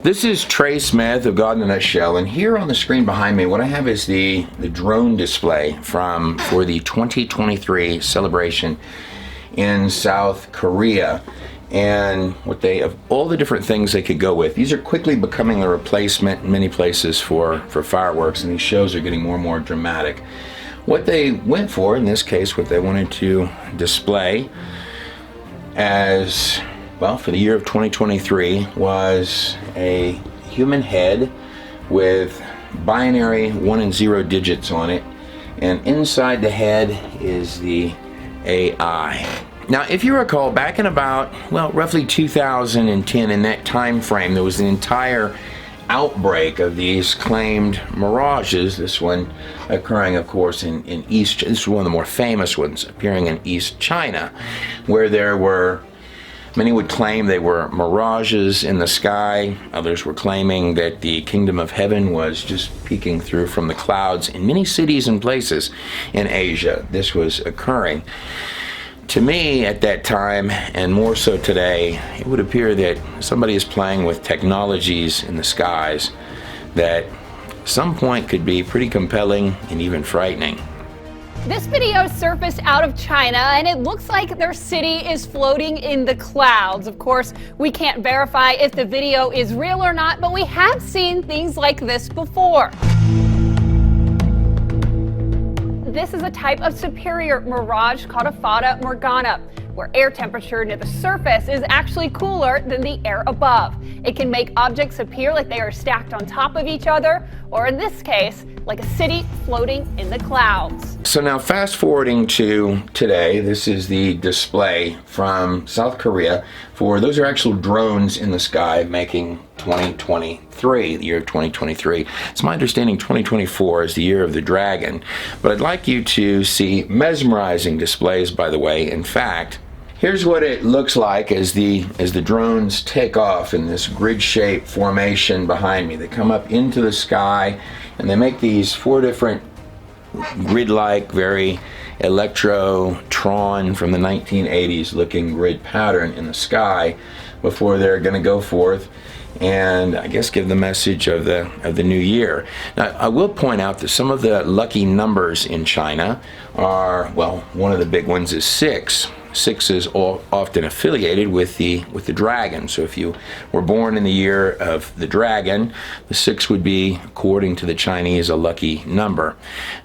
This is Trey Smith of God in a Nutshell, and here on the screen behind me, what I have is the drone display for the 2023 celebration in South Korea, and what they, of all the different things they could go with, these are quickly becoming the replacement in many places for fireworks, and these shows are getting more and more dramatic. What they went for, in this case, what they wanted to display as well, for the year of 2023 was a human head with binary 1 and 0 digits on it, and inside the head is the AI. Now, if you recall, back in about, well, roughly 2010, in that time frame, there was an entire outbreak of these claimed mirages, this one occurring, of course, in East, this is one of the more famous ones, appearing in East China, where there were, many would claim they were mirages in the sky. Others were claiming that the kingdom of heaven was just peeking through from the clouds. In many cities and places in Asia, this was occurring. To me, at that time, and more so today, it would appear that somebody is playing with technologies in the skies that at some point could be pretty compelling and even frightening. This video surfaced out of China, and it looks like their city is floating in the clouds. Of course, we can't verify if the video is real or not, but we have seen things like this before. This is a type of superior mirage called a fata morgana, where air temperature near the surface is actually cooler than the air above. It can make objects appear like they are stacked on top of each other, or in this case, like a city floating in the clouds. So now fast forwarding to today, this is the display from South Korea for, those are actual drones in the sky making 2023, the year of 2023. It's my understanding 2024 is the year of the dragon, but I'd like you to see mesmerizing displays, by the way. In fact, here's what it looks like as the drones take off in this grid-shaped formation behind me. They come up into the sky and they make these 4 different grid-like, very electro-tron from the 1980s looking grid pattern in the sky before they're going to go forth and I guess give the message of the new year. Now, I will point out that some of the lucky numbers in China are, well, one of the big ones is 6. 6 is often affiliated with the dragon. So if you were born in the year of the dragon, the 6 would be, according to the Chinese, a lucky number.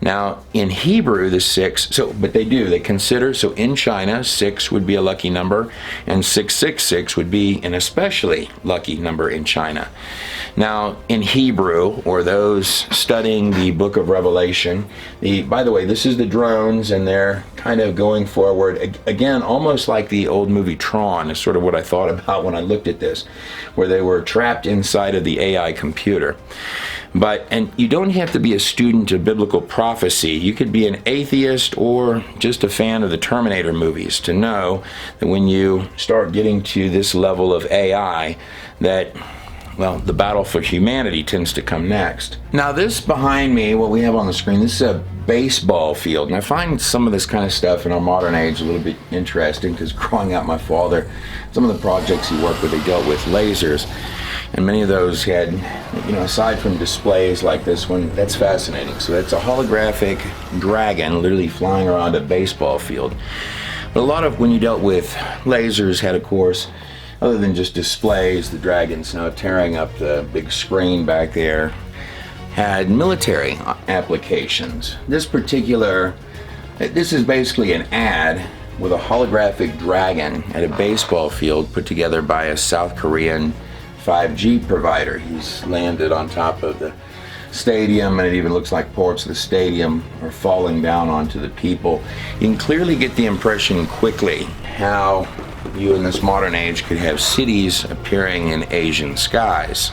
Now in Hebrew, the 6, but they consider, so in China, 6 would be a lucky number, and 666 would be an especially lucky number in China. Now in Hebrew, or those studying the book of Revelation, by the way, this is the drones, and they're kind of going forward again, almost like the old movie Tron is sort of what I thought about when I looked at this, where they were trapped inside of the AI computer. And you don't have to be a student of biblical prophecy. You could be an atheist or just a fan of the Terminator movies to know that when you start getting to this level of AI, that, well, the battle for humanity tends to come next. Now this behind me, what we have on the screen, this is a baseball field, and I find some of this kind of stuff in our modern age a little bit interesting, because growing up, my father, some of the projects he worked with, they dealt with lasers, and many of those had, aside from displays like this one, that's fascinating. So that's a holographic dragon literally flying around a baseball field. But a lot of, when you dealt with lasers, had, of course, other than just displays, the dragons now tearing up the big screen back there, had military applications. This is basically an ad with a holographic dragon at a baseball field put together by a South Korean 5G provider. He's landed on top of the stadium, and it even looks like parts of the stadium are falling down onto the people. You can clearly get the impression quickly how you in this modern age could have cities appearing in Asian skies.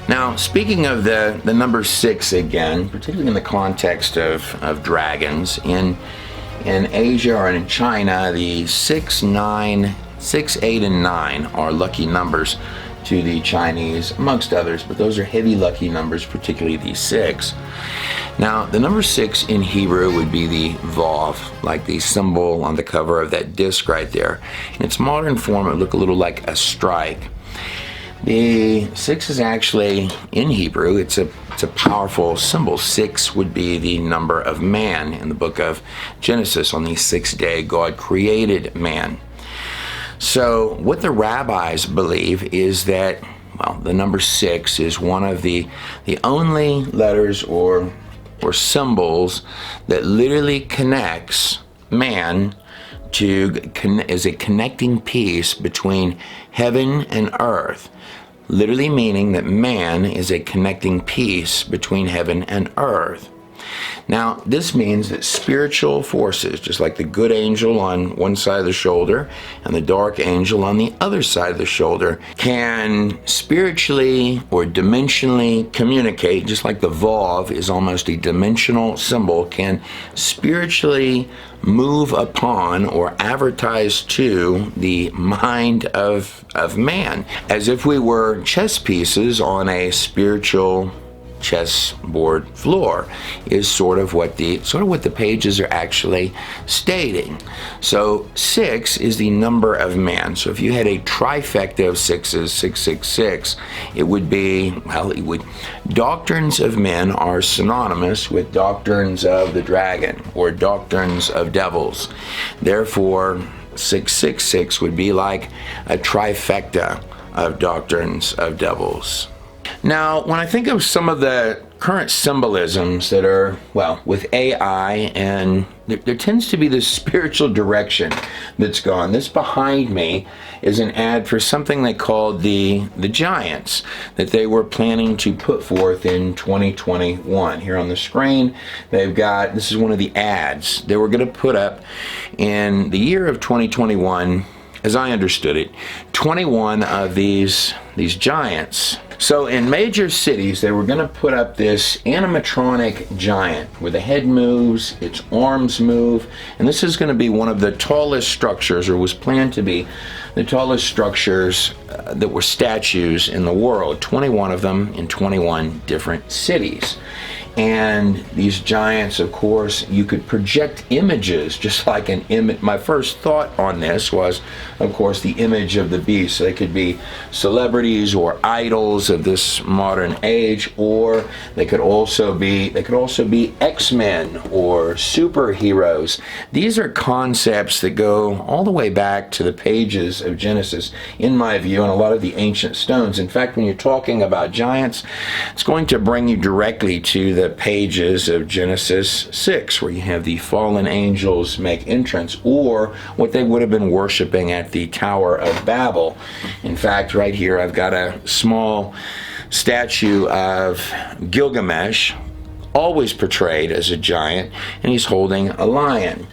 Now, speaking of the number 6 again, particularly in the context of dragons, in Asia or in China, the 6, 8, and 9 are lucky numbers to the Chinese, amongst others, but those are heavy lucky numbers, particularly the 6. Now, the number 6 in Hebrew would be the Vav, like the symbol on the cover of that disc right there. In its modern form, it would look a little like a strike. The 6 is actually, in Hebrew, it's a powerful symbol. 6 would be the number of man in the book of Genesis. On the 6th day, God created man. So what the rabbis believe is that, well, the number 6 is one of the only letters or symbols that literally connects man is a connecting piece between heaven and earth. Literally meaning that man is a connecting piece between heaven and earth. Now, this means that spiritual forces, just like the good angel on one side of the shoulder and the dark angel on the other side of the shoulder, can spiritually or dimensionally communicate, just like the Vav is almost a dimensional symbol, can spiritually move upon or advertise to the mind of man, as if we were chess pieces on a spiritual chessboard floor, is sort of what the pages are actually stating. So 6 is the number of man. So if you had a trifecta of 6s, 666, it would be, doctrines of men are synonymous with doctrines of the dragon or doctrines of devils. Therefore, 666 would be like a trifecta of doctrines of devils. Now, when I think of some of the current symbolisms that are, with AI, and there tends to be this spiritual direction that's gone. This behind me is an ad for something they called the Giants that they were planning to put forth in 2021. Here on the screen, they've got, this is one of the ads they were going to put up in the year of 2021. As I understood it, 21 of these giants. So in major cities, they were going to put up this animatronic giant where the head moves, its arms move, and this is going to be one of the tallest structures, or was planned to be the tallest structures that were statues in the world, 21 of them in 21 different cities. And these giants, of course, you could project images, just like an image. My first thought on this was, of course, the image of the beast. So they could be celebrities or idols of this modern age, or they could also be X-Men or superheroes. These are concepts that go all the way back to the pages of Genesis, in my view, and a lot of the ancient stones. In fact, when you're talking about giants, it's going to bring you directly to the pages of Genesis 6, where you have the fallen angels make entrance, or what they would have been worshiping at the Tower of Babel. In fact, right here I've got a small statue of Gilgamesh, always portrayed as a giant, and he's holding a lion.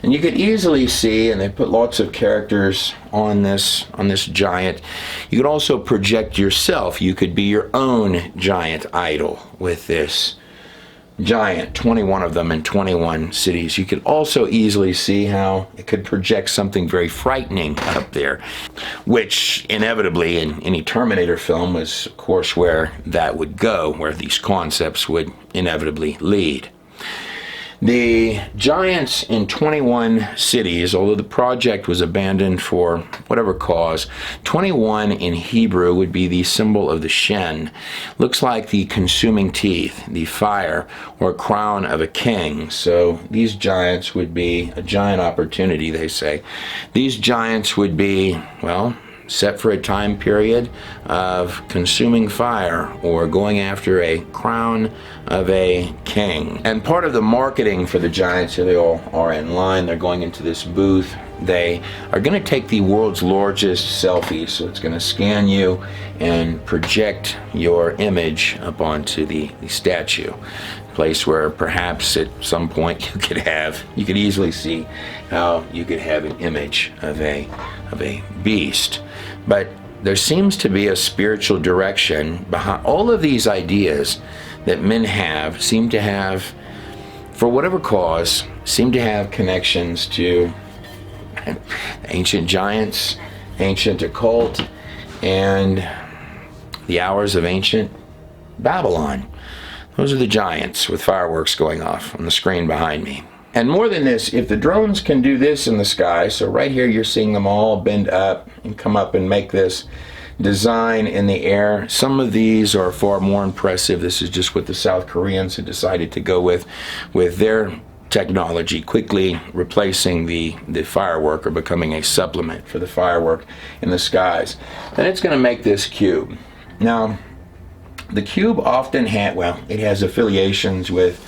And you could easily see, and they put lots of characters on this giant. You could also project yourself. You could be your own giant idol with this giant, 21 of them in 21 cities. You could also easily see how it could project something very frightening up there, which inevitably in any Terminator film was, of course, where that would go, where these concepts would inevitably lead. The giants in 21 cities, although the project was abandoned for whatever cause, 21 in Hebrew would be the symbol of the Shen. Looks like the consuming teeth, the fire, or crown of a king. So these giants would be a giant opportunity, they say. These giants would be, set for a time period of consuming fire or going after a crown of a king. And part of the marketing for the giants, here they all are in line, they're going into this booth. They are going to take the world's largest selfie, so it's going to scan you and project your image up onto the statue. Place where perhaps at some point you could easily see how you could have an image of a beast. But there seems to be a spiritual direction behind all of these ideas that men seem to have, for whatever cause, seem to have connections to ancient giants, ancient occult, and the hours of ancient Babylon. Those are the giants with fireworks going off on the screen behind me. And more than this, if the drones can do this in the sky, so right here you're seeing them all bend up and come up and make this design in the air. Some of these are far more impressive. This is just what the South Koreans had decided to go with their technology, quickly replacing the firework or becoming a supplement for the firework in the skies. Then it's going to make this cube. Now, the cube often it has affiliations with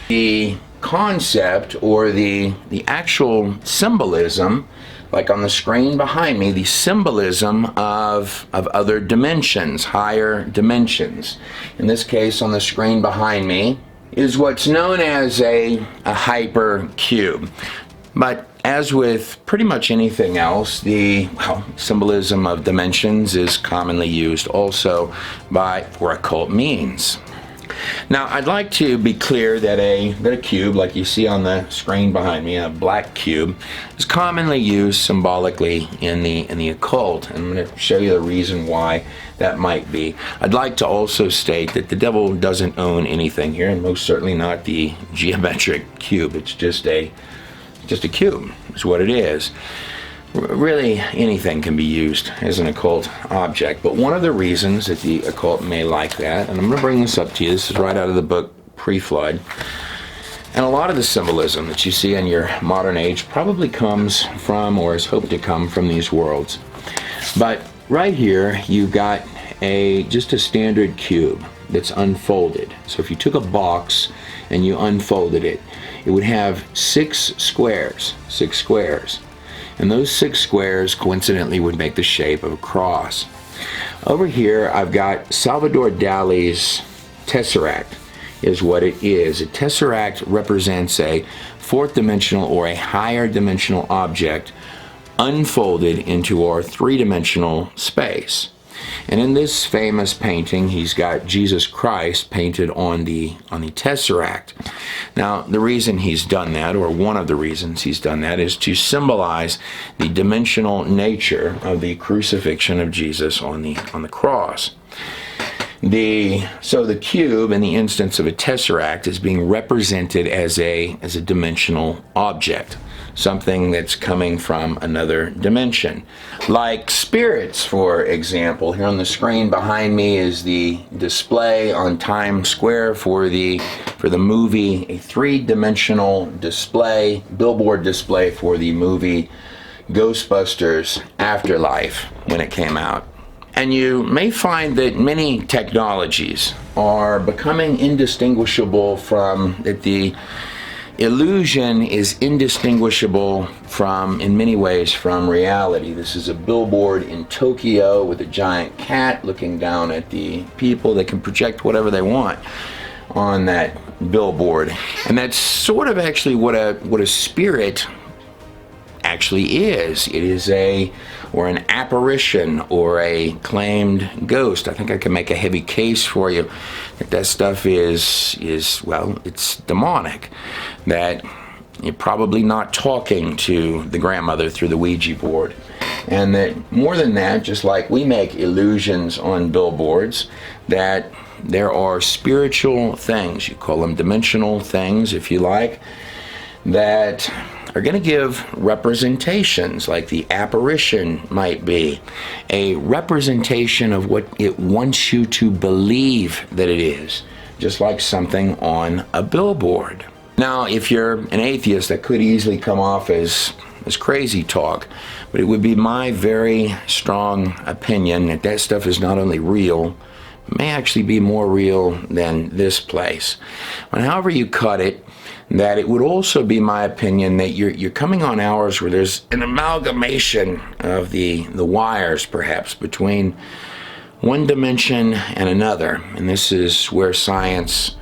the concept or the actual symbolism, like on the screen behind me, the symbolism of other dimensions, higher dimensions. In this case, on the screen behind me, is what's known as a hypercube. But as with pretty much anything else, the symbolism of dimensions is commonly used also for occult means. Now, I'd like to be clear that a cube, like you see on the screen behind me, a black cube, is commonly used symbolically in the occult. And I'm going to show you the reason why that might be. I'd like to also state that the devil doesn't own anything here, and most certainly not the geometric cube. It's just a cube. It's what it is. Really, anything can be used as an occult object, but one of the reasons that the occult may like that, and I'm going to bring this up to you, this is right out of the book Pre-Flood, and a lot of the symbolism that you see in your modern age probably comes from, or is hoped to come from, these worlds. But right here, you've got just a standard cube that's unfolded. So if you took a box and you unfolded it, it would have 6 squares. And those 6 squares coincidentally would make the shape of a cross. Over here I've got Salvador Dali's tesseract is what it is. A tesseract represents a 4th dimensional or a higher dimensional object unfolded into our 3-dimensional space. And in this famous painting, he's got Jesus Christ painted on the tesseract. Now, the reason he's done that, or one of the reasons he's done that, is to symbolize the dimensional nature of the crucifixion of Jesus on the cross. So the cube, in the instance of a tesseract, is being represented as a dimensional object, something that's coming from another dimension. Like spirits, for example. Here on the screen behind me is the display on Times Square for the movie, a 3-dimensional display, billboard display for the movie Ghostbusters Afterlife when it came out. And you may find that many technologies are becoming indistinguishable that the illusion is indistinguishable in many ways, from reality. This is a billboard in Tokyo with a giant cat looking down at the people. They can project whatever they want on that billboard. And that's sort of actually what a spirit actually is. It is an apparition or a claimed ghost. I think I can make a heavy case for you that stuff is it's demonic. That you're probably not talking to the grandmother through the Ouija board. And that more than that, just like we make illusions on billboards, that there are spiritual things, you call them dimensional things if you like, that are going to give representations, like the apparition might be a representation of what it wants you to believe that it is, just like something on a billboard. Now, if you're an atheist, that could easily come off as crazy talk, but it would be my very strong opinion that stuff is not only real, may actually be more real than this place. And however you cut it, that it would also be my opinion that you're coming on hours where there's an amalgamation of the wires, perhaps, between one dimension and another. And this is where science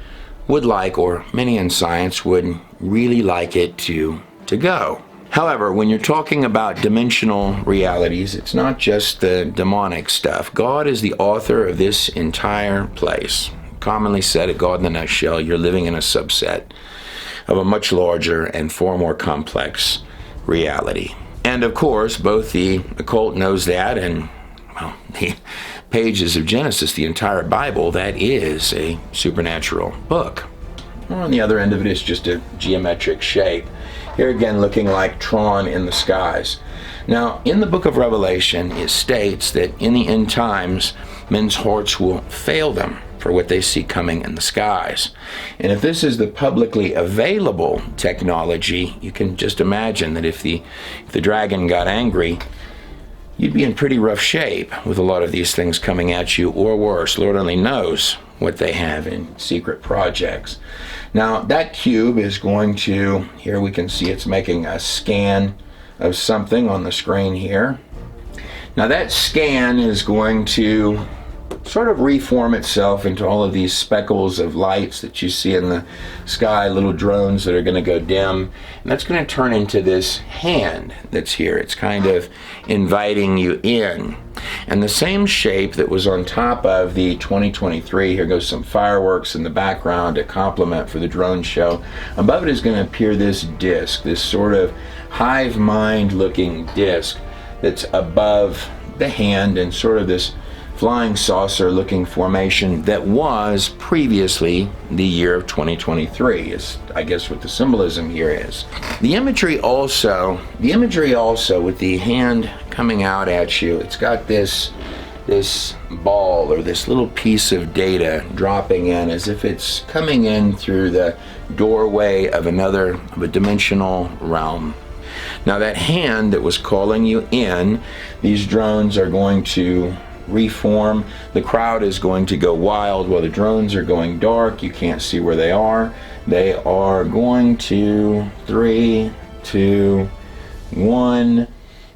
would like, or many in science would really like it to go. However, when you're talking about dimensional realities, it's not just the demonic stuff. God is the author of this entire place. Commonly said, at God in the nutshell, you're living in a subset of a much larger and far more complex reality. And of course, both the occult knows that, and the pages of Genesis, the entire Bible, that is a supernatural book. On the other end of it is just a geometric shape. Here again, looking like Tron in the skies. Now, in the book of Revelation, it states that in the end times, men's hearts will fail them for what they see coming in the skies. And if this is the publicly available technology, you can just imagine that if the dragon got angry, you'd be in pretty rough shape with a lot of these things coming at you, or worse. Lord only knows what they have in secret projects. Now, that cube is going to, here we can see it's making a scan of something on the screen here. Now, that scan is going to sort of reform itself into all of these speckles of lights that you see in the sky, little drones that are going to go dim. And that's going to turn into this hand that's here. It's kind of inviting you in. And the same shape that was on top of the 2023, here goes some fireworks in the background, a compliment for the drone show. Above it is going to appear this disc, this sort of hive mind looking disc that's above the hand, and sort of this flying saucer looking formation that was previously the year of 2023 is, I guess, what the symbolism here is. The imagery also with the hand coming out at you, it's got this ball or this little piece of data dropping in as if it's coming in through the doorway of a dimensional realm. Now, that hand that was calling you in, these drones are going to reform. The crowd is going to go wild while the drones are going dark. You can't see where they are. They are going to 3, 2, 1.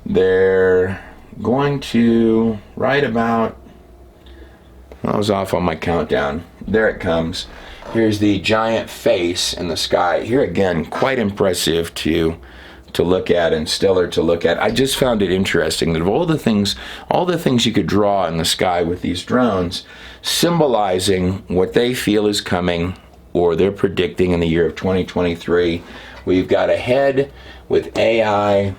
They're going to right about, I was off on my countdown. There it comes. Here's the giant face in the sky. Here again, quite impressive to look at and stellar to look at. I just found it interesting that of all the things you could draw in the sky with these drones, symbolizing what they feel is coming or they're predicting in the year of 2023, we've got a head with AI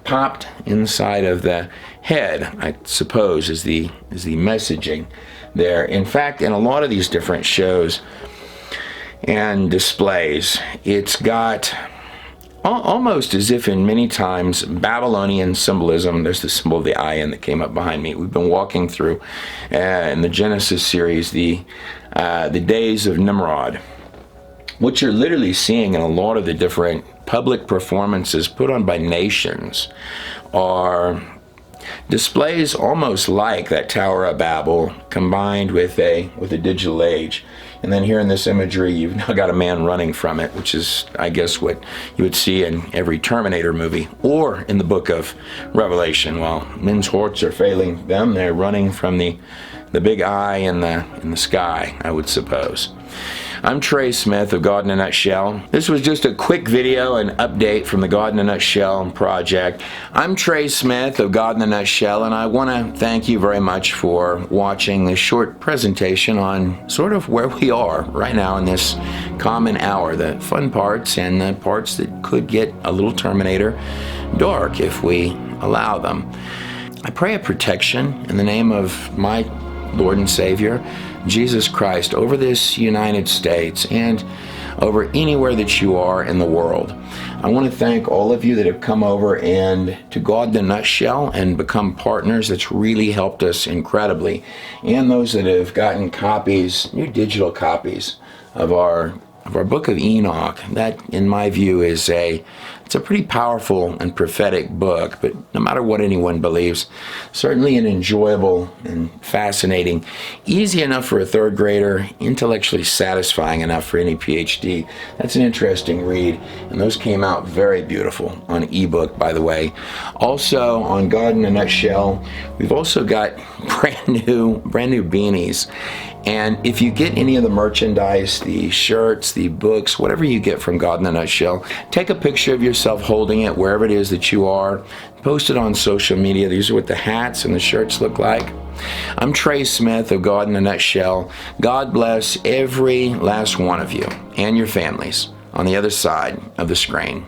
popped inside of the head, I suppose, is the messaging there. In fact, in a lot of these different shows and displays, it's got almost as if in many times Babylonian symbolism. There's the symbol of the iron that came up behind me. We've been walking through in the Genesis series the days of Nimrod. What you're literally seeing in a lot of the different public performances put on by nations are displays almost like that Tower of Babel combined with a digital age. And then here in this imagery, you've now got a man running from it, which is, I guess, what you would see in every Terminator movie or in the book of Revelation. While men's hearts are failing them, they're running from the big eye in the sky, I would suppose. I'm Trey Smith of God in a Nutshell. This was just a quick video and update from the God in a Nutshell project. I'm Trey Smith of God in a Nutshell, and I want to thank you very much for watching this short presentation on sort of where we are right now in this common hour, the fun parts and the parts that could get a little Terminator dark if we allow them. I pray a protection in the name of my Lord and Savior, Jesus Christ, over this United States and over anywhere that you are in the world. I want to thank all of you that have come over and to God the Nutshell and become partners. That's really helped us incredibly. And those that have gotten copies, new digital copies of our Book of Enoch. That, in my view, it's a pretty powerful and prophetic book, but no matter what anyone believes, certainly an enjoyable and fascinating, easy enough for a third grader, intellectually satisfying enough for any PhD. That's an interesting read, and those came out very beautiful on ebook, by the way. Also, on God in a Nutshell, we've also got brand new beanies. And if you get any of the merchandise, the shirts, the books, whatever you get from God in a Nutshell, take a picture of yourself holding it wherever it is that you are. Post it on social media. These are what the hats and the shirts look like. I'm Trey Smith of God in a Nutshell. God bless every last one of you and your families on the other side of the screen.